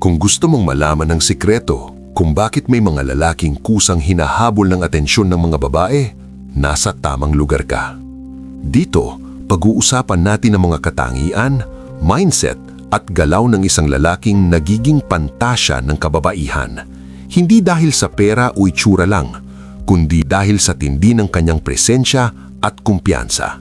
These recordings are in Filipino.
Kung gusto mong malaman ang sikreto kung bakit may mga lalaking kusang hinahabol ng atensyon ng mga babae, nasa tamang lugar ka. Dito, pag-uusapan natin ang mga katangian, mindset at galaw ng isang lalaking nagiging pantasya ng kababaihan. Hindi dahil sa pera o itsura lang, kundi dahil sa tindi ng kanyang presensya at kumpiyansa.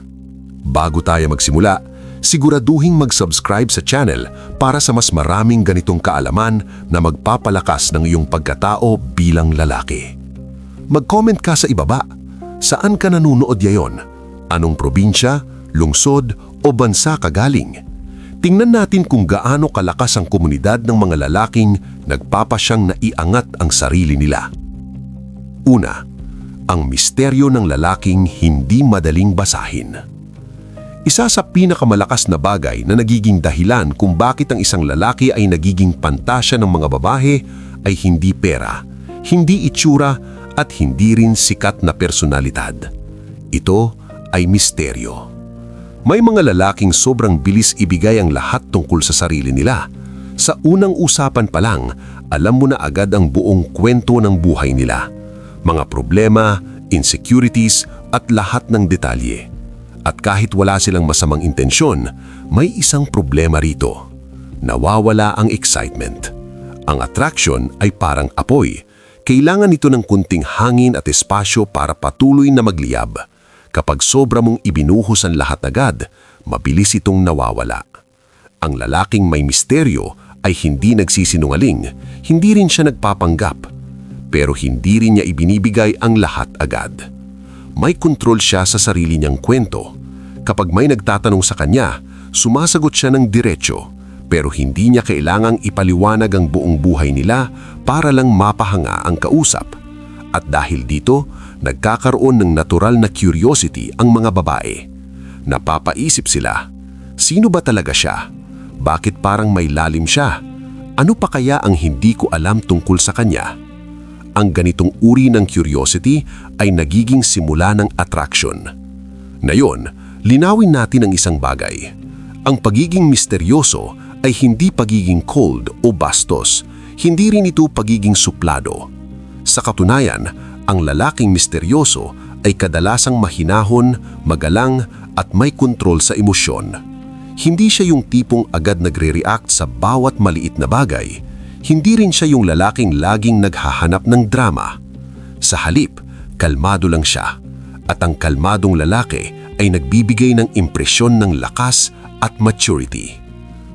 Bago tayo magsimula, siguraduhing mag-subscribe sa channel para sa mas maraming ganitong kaalaman na magpapalakas ng iyong pagkatao bilang lalaki. Mag-comment ka sa ibaba. Saan ka nanonood ngayon? Anong probinsya, lungsod o bansa ka galing? Tingnan natin kung gaano kalakas ang komunidad ng mga lalaking nagpapasyang naiangat ang sarili nila. Una, ang misteryo ng lalaking hindi madaling basahin. Isa sa pinakamalakas na bagay na nagiging dahilan kung bakit ang isang lalaki ay nagiging pantasya ng mga babae ay hindi pera, hindi itsura at hindi rin sikat na personalidad. Ito ay misteryo. May mga lalaking sobrang bilis ibigay ang lahat tungkol sa sarili nila. Sa unang usapan pa lang, alam mo na agad ang buong kwento ng buhay nila. Mga problema, insecurities at lahat ng detalye. At kahit wala silang masamang intensyon, may isang problema rito. Nawawala ang excitement. Ang attraction ay parang apoy. Kailangan ito ng kunting hangin at espasyo para patuloy na magliyab. Kapag sobra mong ibinuhos ang lahat agad, mabilis itong nawawala. Ang lalaking may misteryo ay hindi nagsisinungaling, hindi rin siya nagpapanggap. Pero hindi rin niya ibinibigay ang lahat agad. May kontrol siya sa sarili niyang kwento. Kapag may nagtatanong sa kanya, sumasagot siya ng diretso, pero hindi niya kailangang ipaliwanag ang buong buhay nila para lang mapahanga ang kausap. At dahil dito, nagkakaroon ng natural na curiosity ang mga babae. Napapaisip sila, sino ba talaga siya? Bakit parang may lalim siya? Ano pa kaya ang hindi ko alam tungkol sa kanya? Ang ganitong uri ng curiosity ay nagiging simula ng attraction. Ngayon, linawin natin ang isang bagay. Ang pagiging misteryoso ay hindi pagiging cold o bastos, hindi rin ito pagiging suplado. Sa katunayan, ang lalaking misteryoso ay kadalasang mahinahon, magalang at may kontrol sa emosyon. Hindi siya yung tipong agad nagre-react sa bawat maliit na bagay. Hindi rin siya yung lalaking laging naghahanap ng drama. Sa halip, kalmado lang siya. At ang kalmadong lalaki ay nagbibigay ng impresyon ng lakas at maturity.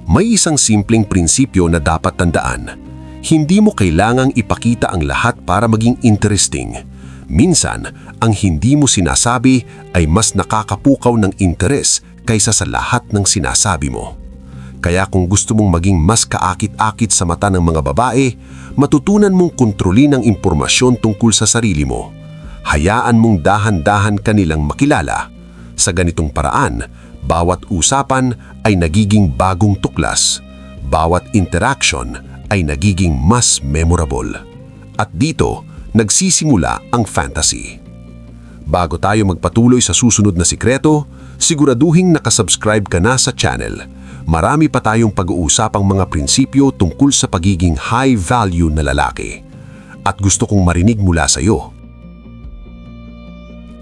May isang simpleng prinsipyo na dapat tandaan. Hindi mo kailangang ipakita ang lahat para maging interesting. Minsan, ang hindi mo sinasabi ay mas nakakapukaw ng interes kaysa sa lahat ng sinasabi mo. Kaya kung gusto mong maging mas kaakit-akit sa mata ng mga babae, matutunan mong kontrolin ang impormasyon tungkol sa sarili mo. Hayaan mong dahan-dahan kanilang makilala. Sa ganitong paraan, bawat usapan ay nagiging bagong tuklas. Bawat interaction ay nagiging mas memorable. At dito, nagsisimula ang fantasy. Bago tayo magpatuloy sa susunod na sikreto, siguraduhing nakasubscribe ka na sa channel. Marami pa tayong pag-uusapang mga prinsipyo tungkol sa pagiging high-value na lalaki. At gusto kong marinig mula sa iyo.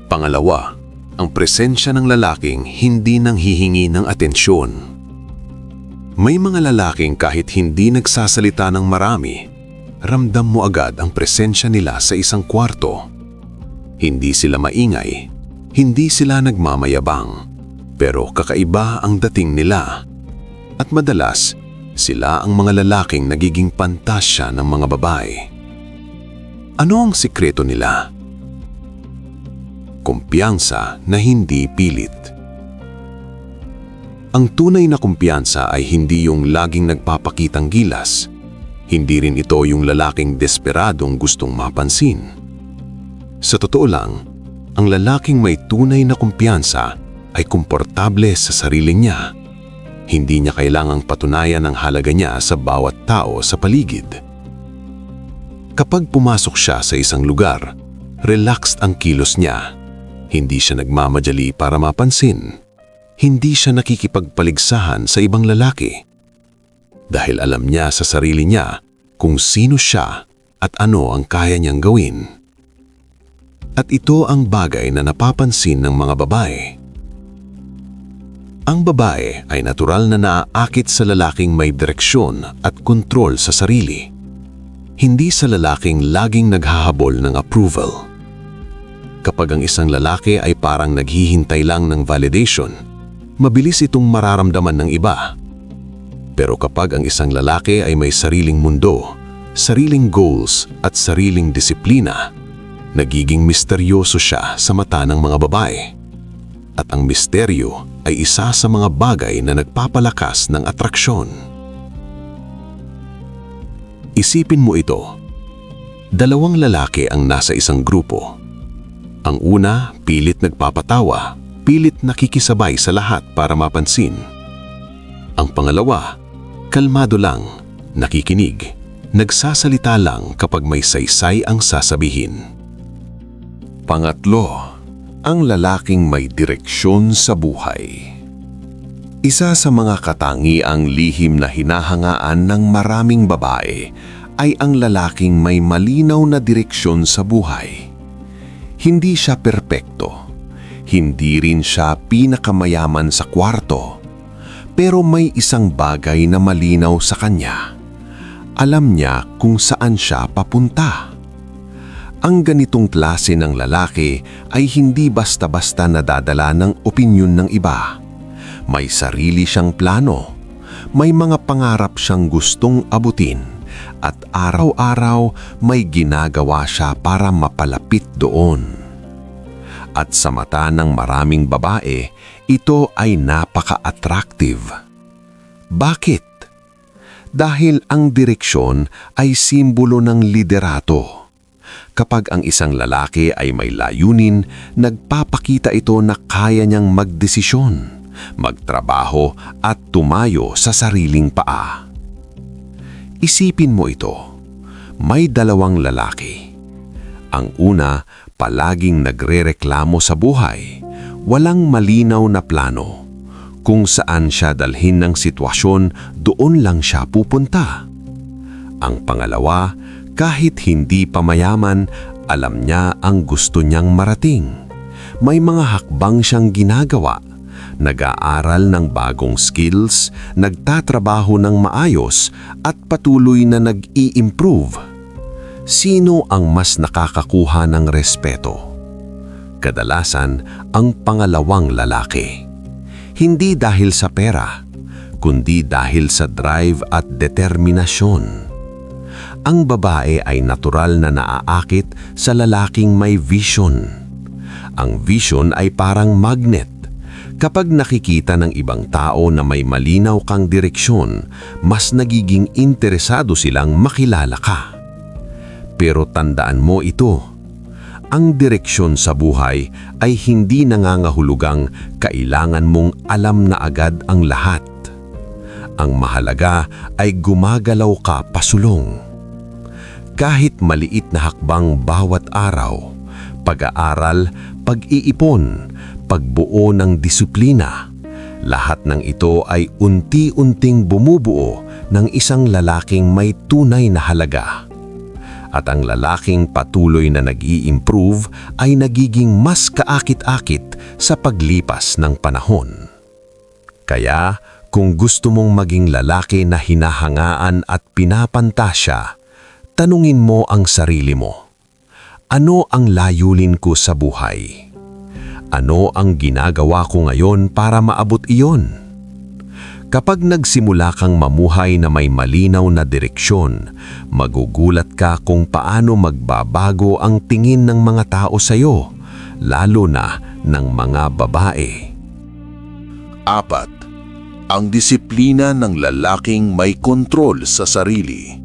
Pangalawa, ang presensya ng lalaking hindi nanghihingi ng atensyon. May mga lalaking kahit hindi nagsasalita ng marami, ramdam mo agad ang presensya nila sa isang kwarto. Hindi sila maingay, hindi sila nagmamayabang, pero kakaiba ang dating nila. At madalas, sila ang mga lalaking nagiging pantasya ng mga babae. Ano ang sikreto nila? Kumpiyansa na hindi pilit. Ang tunay na kumpiyansa ay hindi yung laging nagpapakitang gilas. Hindi rin ito yung lalaking desperadong gustong mapansin. Sa totoo lang, ang lalaking may tunay na kumpiyansa ay komportable sa sarili niya. Hindi niya kailangang patunayan ang halaga niya sa bawat tao sa paligid. Kapag pumasok siya sa isang lugar, relaxed ang kilos niya. Hindi siya nagmamadali para mapansin. Hindi siya nakikipagpaligsahan sa ibang lalaki. dahil alam niya sa sarili niya kung sino siya at ano ang kaya niyang gawin. At ito ang bagay na napapansin ng mga babae. Ang babae ay natural na naaakit sa lalaking may direksyon at kontrol sa sarili, hindi sa lalaking laging naghahabol ng approval. Kapag ang isang lalaki ay parang naghihintay lang ng validation, mabilis itong mararamdaman ng iba. Pero kapag ang isang lalaki ay may sariling mundo, sariling goals at sariling disiplina, nagiging misteryoso siya sa mata ng mga babae. At ang misteryo ay isa sa mga bagay na nagpapalakas ng atraksyon. Isipin mo ito. Dalawang lalaki ang nasa isang grupo. Ang una, pilit nagpapatawa, pilit nakikisabay sa lahat para mapansin. Ang pangalawa, kalmado lang, nakikinig, nagsasalita lang kapag may saysay ang sasabihin. Pangatlo, ang lalaking may direksyon sa buhay. Isa sa mga katangiang lihim na hinahangaan ng maraming babae ay ang lalaking may malinaw na direksyon sa buhay. Hindi siya perpekto, hindi rin siya pinakamayaman sa kwarto, pero may isang bagay na malinaw sa kanya. Alam niya kung saan siya papunta. Ang ganitong klase ng lalaki ay hindi basta-basta nadadala ng opinyon ng iba. May sarili siyang plano, may mga pangarap siyang gustong abutin, at araw-araw may ginagawa siya para mapalapit doon. At sa mata ng maraming babae, ito ay napaka-attractive. Bakit? Dahil ang direksyon ay simbolo ng liderato. Kapag ang isang lalaki ay may layunin, nagpapakita ito na kaya niyang magdesisyon, magtrabaho at tumayo sa sariling paa. Isipin mo ito, may dalawang lalaki. Ang una, palaging nagrereklamo sa buhay, walang malinaw na plano. Kung saan siya dalhin ng sitwasyon, doon lang siya pupunta. Ang pangalawa, kahit hindi pa mayaman, alam niya ang gusto niyang marating. May mga hakbang siyang ginagawa, nag-aaral ng bagong skills, nagtatrabaho ng maayos at patuloy na nag-i-improve. Sino ang mas nakakakuha ng respeto? Kadalasan, ang pangalawang lalaki. Hindi dahil sa pera, kundi dahil sa drive at determinasyon. Ang babae ay natural na naaakit sa lalaking may vision. Ang vision ay parang magnet. Kapag nakikita ng ibang tao na may malinaw kang direksyon, mas nagiging interesado silang makilala ka. Pero tandaan mo ito, ang direksyon sa buhay ay hindi nangangahulugang kailangan mong alam na agad ang lahat. Ang mahalaga ay gumagalaw ka pasulong. Kahit maliit na hakbang bawat araw, pag-aaral, pag-iipon, pagbuo ng disiplina, lahat ng ito ay unti-unting bumubuo ng isang lalaking may tunay na halaga. At ang lalaking patuloy na nag-i-improve ay nagiging mas kaakit-akit sa paglipas ng panahon. Kaya, kung gusto mong maging lalaki na hinahangaan at pinapantasya, tanungin mo ang sarili mo. Ano ang layunin ko sa buhay? Ano ang ginagawa ko ngayon para maabot iyon? Kapag nagsimula kang mamuhay na may malinaw na direksyon, magugulat ka kung paano magbabago ang tingin ng mga tao sa iyo, lalo na ng mga babae. 4. Ang disiplina ng lalaking may kontrol sa sarili.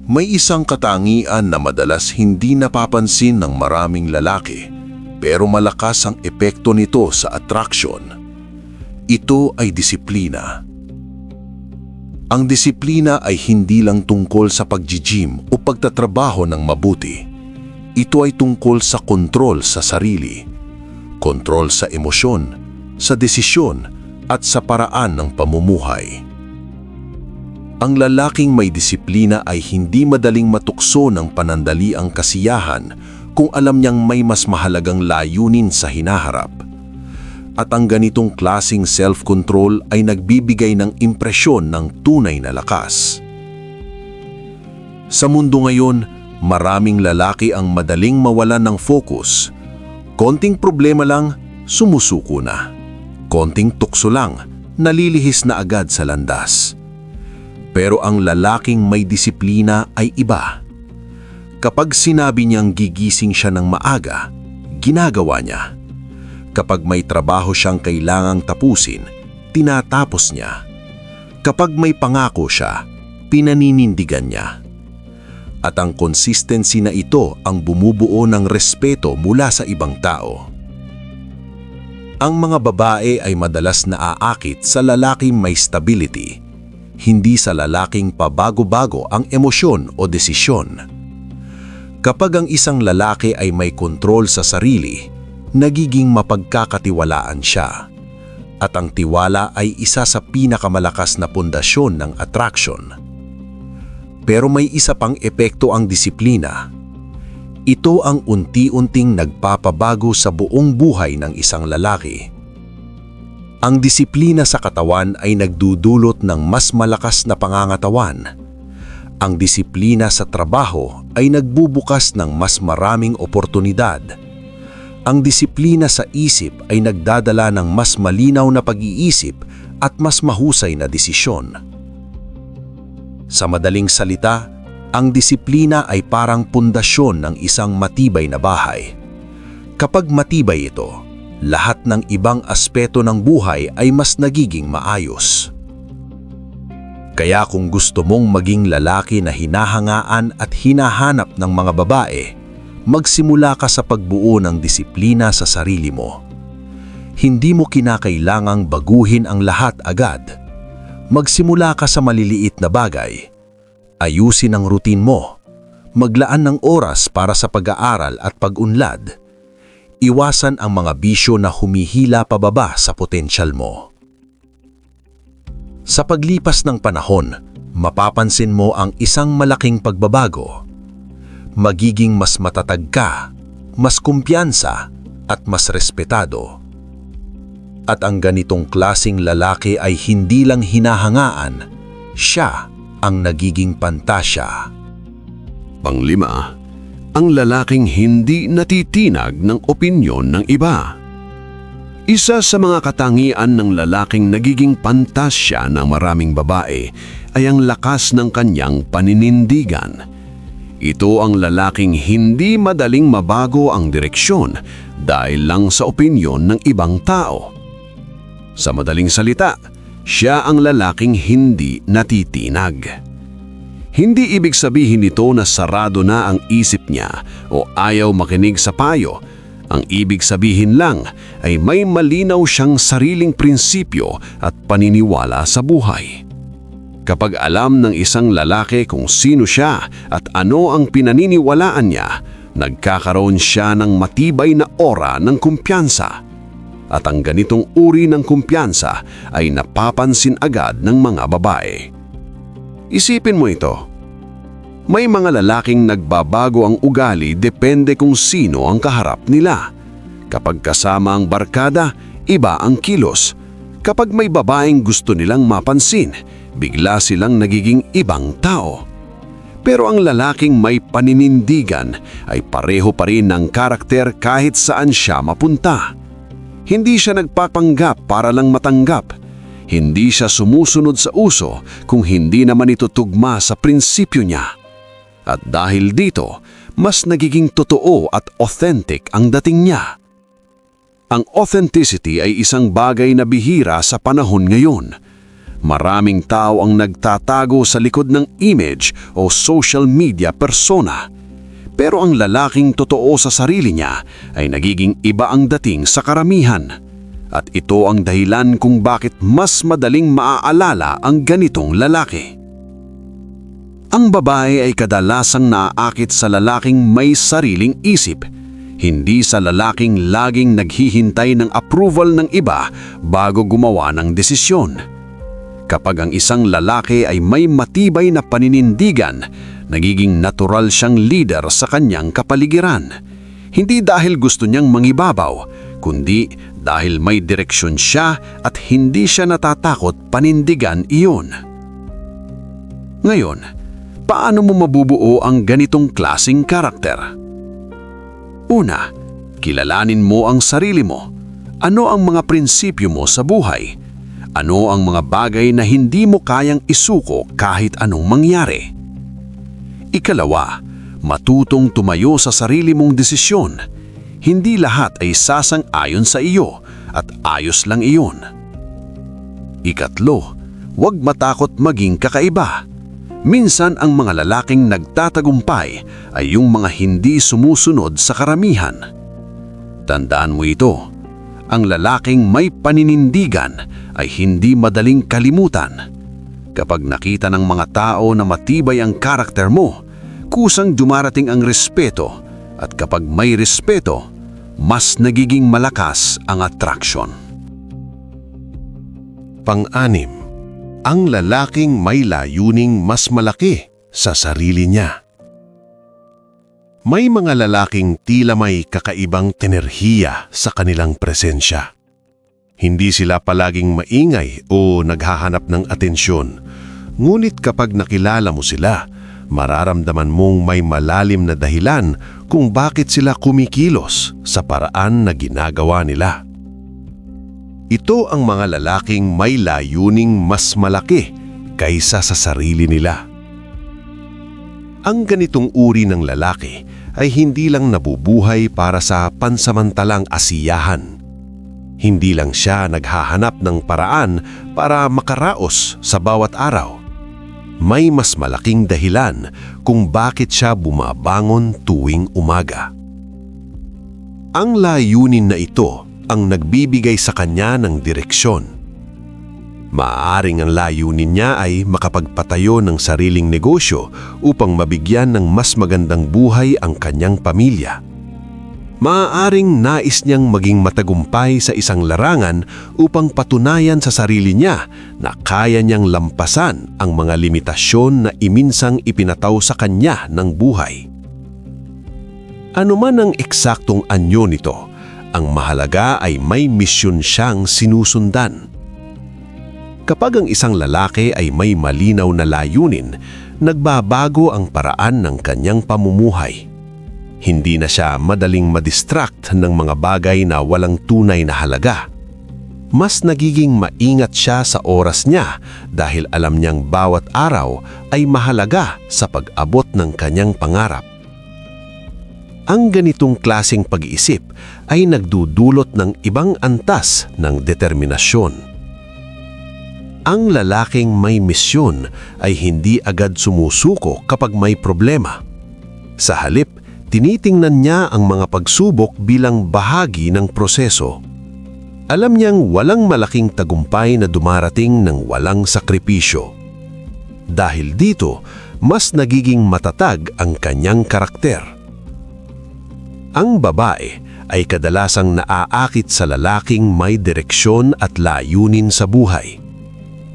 May isang katangian na madalas hindi napapansin ng maraming lalaki, pero malakas ang epekto nito sa attraction. Ito ay disiplina. Ang disiplina ay hindi lang tungkol sa pag-gym o pagtatrabaho ng mabuti. Ito ay tungkol sa kontrol sa sarili, kontrol sa emosyon, sa desisyon at sa paraan ng pamumuhay. Ang lalaking may disiplina ay hindi madaling matukso ng panandaliang kasiyahan kung alam niyang may mas mahalagang layunin sa hinaharap. At ang ganitong klasing self-control ay nagbibigay ng impresyon ng tunay na lakas. Sa mundo ngayon, maraming lalaki ang madaling mawalan ng focus. Konting problema lang, sumusuko na. Konting tukso lang, nalilihis na agad sa landas. Pero ang lalaking may disiplina ay iba. Kapag sinabi niyang gigising siya ng maaga, ginagawa niya. Kapag may trabaho siyang kailangang tapusin, tinatapos niya. Kapag may pangako siya, pinaninindigan niya. At ang consistency na ito ang bumubuo ng respeto mula sa ibang tao. Ang mga babae ay madalas naaakit sa lalaking may stability, hindi sa lalaking pabago-bago ang emosyon o desisyon. Kapag ang isang lalaki ay may kontrol sa sarili, nagiging mapagkakatiwalaan siya. At ang tiwala ay isa sa pinakamalakas na pundasyon ng attraction. Pero may isa pang epekto ang disiplina. Ito ang unti-unting nagpapabago sa buong buhay ng isang lalaki. Ang disiplina sa katawan ay nagdudulot ng mas malakas na pangangatawan. Ang disiplina sa trabaho ay nagbubukas ng mas maraming oportunidad. Ang disiplina sa isip ay nagdadala ng mas malinaw na pag-iisip at mas mahusay na desisyon. Sa madaling salita, ang disiplina ay parang pundasyon ng isang matibay na bahay. Kapag matibay ito, lahat ng ibang aspeto ng buhay ay mas nagiging maayos. Kaya kung gusto mong maging lalaki na hinahangaan at hinahanap ng mga babae, magsimula ka sa pagbuo ng disiplina sa sarili mo. Hindi mo kinakailangang baguhin ang lahat agad. Magsimula ka sa maliliit na bagay. Ayusin ang routine mo. Maglaan ng oras para sa pag-aaral at pag-unlad. Iwasan ang mga bisyo na humihila pababa sa potensyal mo. Sa paglipas ng panahon, mapapansin mo ang isang malaking pagbabago. Magiging mas matatag ka, mas kumpiyansa, at mas respetado. At ang ganitong klasing lalaki ay hindi lang hinahangaan, siya ang nagiging pantasya. Panglima, ang lalaking hindi natitinag ng opinyon ng iba. Isa sa mga katangian ng lalaking nagiging pantasya ng maraming babae ay ang lakas ng kanyang paninindigan. Ito ang lalaking hindi madaling mabago ang direksyon dahil lang sa opinyon ng ibang tao. Sa madaling salita, siya ang lalaking hindi natitinag. Hindi ibig sabihin nito na sarado na ang isip niya o ayaw makinig sa payo. Ang ibig sabihin lang ay may malinaw siyang sariling prinsipyo at paniniwala sa buhay. Kapag alam ng isang lalaki kung sino siya at ano ang pinaniniwalaan niya, nagkakaroon siya ng matibay na aura ng kumpiyansa. At ang ganitong uri ng kumpiyansa ay napapansin agad ng mga babae. Isipin mo ito. May mga lalaking nagbabago ang ugali depende kung sino ang kaharap nila. Kapag kasama ang barkada, iba ang kilos. Kapag may babaeng gusto nilang mapansin, bigla silang nagiging ibang tao. Pero ang lalaking may paninindigan ay pareho pa rin ng karakter kahit saan siya mapunta. Hindi siya nagpapanggap para lang matanggap. Hindi siya sumusunod sa uso kung hindi naman ito tugma sa prinsipyo niya. At dahil dito, mas nagiging totoo at authentic ang dating niya. Ang authenticity ay isang bagay na bihira sa panahon ngayon. Maraming tao ang nagtatago sa likod ng image o social media persona. Pero ang lalaking totoo sa sarili niya ay nagiging iba ang dating sa karamihan. At ito ang dahilan kung bakit mas madaling maaalala ang ganitong lalaki. Ang babae ay kadalasang naaakit sa lalaking may sariling isip, hindi sa lalaking laging naghihintay ng approval ng iba bago gumawa ng desisyon. Kapag ang isang lalaki ay may matibay na paninindigan, nagiging natural siyang leader sa kanyang kapaligiran. Hindi dahil gusto niyang mangibabaw, kundi dahil may direksyon siya at hindi siya natatakot panindigan iyon. Ngayon, paano mo mabubuo ang ganitong klaseng karakter? Una, kilalanin mo ang sarili mo. Ano ang mga prinsipyo mo sa buhay? Ano ang mga bagay na hindi mo kayang isuko kahit anong mangyari? Ikalawa, matutong tumayo sa sarili mong desisyon. Hindi lahat ay sasang-ayon sa iyo at ayos lang iyon. Ikatlo, huwag matakot maging kakaiba. Minsan ang mga lalaking nagtatagumpay ay yung mga hindi sumusunod sa karamihan. Tandaan mo ito. Ang lalaking may paninindigan ay hindi madaling kalimutan. Kapag nakita ng mga tao na matibay ang karakter mo, kusang dumarating ang respeto, at kapag may respeto, mas nagiging malakas ang attraction. Pang-anim, ang lalaking may layuning mas malaki sa sarili niya. May mga lalaking tila may kakaibang tenerhiya sa kanilang presensya. Hindi sila palaging maingay o naghahanap ng atensyon. Ngunit kapag nakilala mo sila, mararamdaman mong may malalim na dahilan kung bakit sila kumikilos sa paraan na ginagawa nila. Ito ang mga lalaking may layuning mas malaki kaysa sa sarili nila. Ang ganitong uri ng lalaki ay hindi lang nabubuhay para sa pansamantalang asiyahan. Hindi lang siya naghahanap ng paraan para makaraos sa bawat araw. May mas malaking dahilan kung bakit siya bumabangon tuwing umaga. Ang layunin na ito ang nagbibigay sa kanya ng direksyon. Maaaring ang layunin niya ay makapagpatayo ng sariling negosyo upang mabigyan ng mas magandang buhay ang kanyang pamilya. Maaaring nais niyang maging matagumpay sa isang larangan upang patunayan sa sarili niya na kaya niyang lampasan ang mga limitasyon na iminsang ipinataw sa kanya ng buhay. Ano man ang eksaktong anyo nito, ang mahalaga ay may misyon siyang sinusundan. Kapag ang isang lalaki ay may malinaw na layunin, nagbabago ang paraan ng kanyang pamumuhay. Hindi na siya madaling madistract ng mga bagay na walang tunay na halaga. Mas nagiging maingat siya sa oras niya dahil alam niyang bawat araw ay mahalaga sa pag-abot ng kanyang pangarap. Ang ganitong klaseng pag-iisip ay nagdudulot ng ibang antas ng determinasyon. Ang lalaking may misyon ay hindi agad sumusuko kapag may problema. Sa halip, tinitingnan niya ang mga pagsubok bilang bahagi ng proseso. Alam niyang walang malaking tagumpay na dumarating ng walang sakripisyo. Dahil dito, mas nagiging matatag ang kanyang karakter. Ang babae ay kadalasang naaakit sa lalaking may direksyon at layunin sa buhay.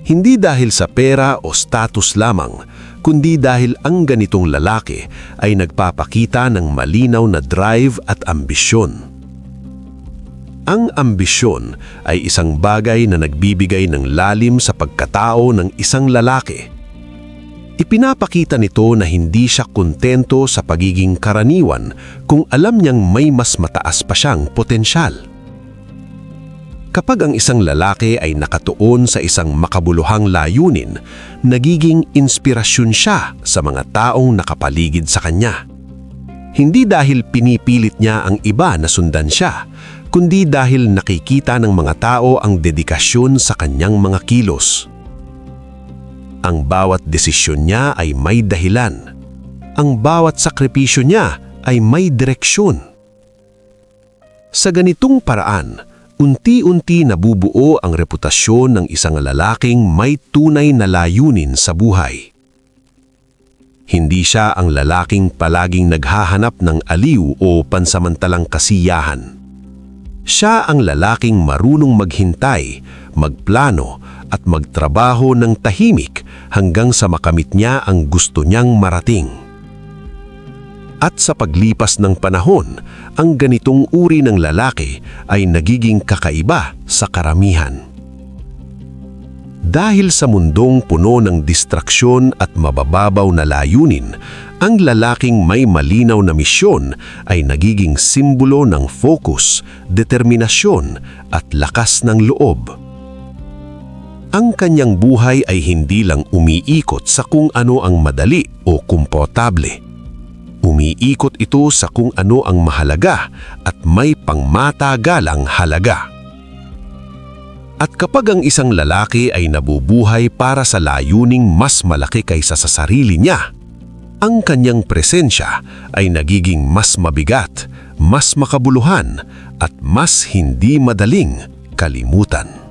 Hindi dahil sa pera o status lamang, kundi dahil ang ganitong lalaki ay nagpapakita ng malinaw na drive at ambisyon. Ang ambisyon ay isang bagay na nagbibigay ng lalim sa pagkatao ng isang lalaki. Ipinapakita nito na hindi siya kontento sa pagiging karaniwan kung alam niyang may mas mataas pa siyang potensyal. Kapag ang isang lalaki ay nakatuon sa isang makabuluhang layunin, nagiging inspirasyon siya sa mga taong nakapaligid sa kanya. Hindi dahil pinipilit niya ang iba na sundan siya, kundi dahil nakikita ng mga tao ang dedikasyon sa kanyang mga kilos. Ang bawat desisyon niya ay may dahilan. Ang bawat sakripisyo niya ay may direksyon. Sa ganitong paraan, unti-unti nabubuo ang reputasyon ng isang lalaking may tunay na layunin sa buhay. Hindi siya ang lalaking palaging naghahanap ng aliw o pansamantalang kasiyahan. Siya ang lalaking marunong maghintay, magplano at magtrabaho ng tahimik hanggang sa makamit niya ang gusto niyang marating. At sa paglipas ng panahon, ang ganitong uri ng lalaki ay nagiging kakaiba sa karamihan. Dahil sa mundong puno ng distraksyon at mabababaw na layunin, ang lalaking may malinaw na misyon ay nagiging simbolo ng focus, determinasyon at lakas ng loob. Ang kanyang buhay ay hindi lang umiikot sa kung ano ang madali o komportable. Umiikot ito sa kung ano ang mahalaga at may pangmatagalang halaga. At kapag ang isang lalaki ay nabubuhay para sa layuning mas malaki kaysa sa sarili niya, ang kanyang presensya ay nagiging mas mabigat, mas makabuluhan, at mas hindi madaling kalimutan.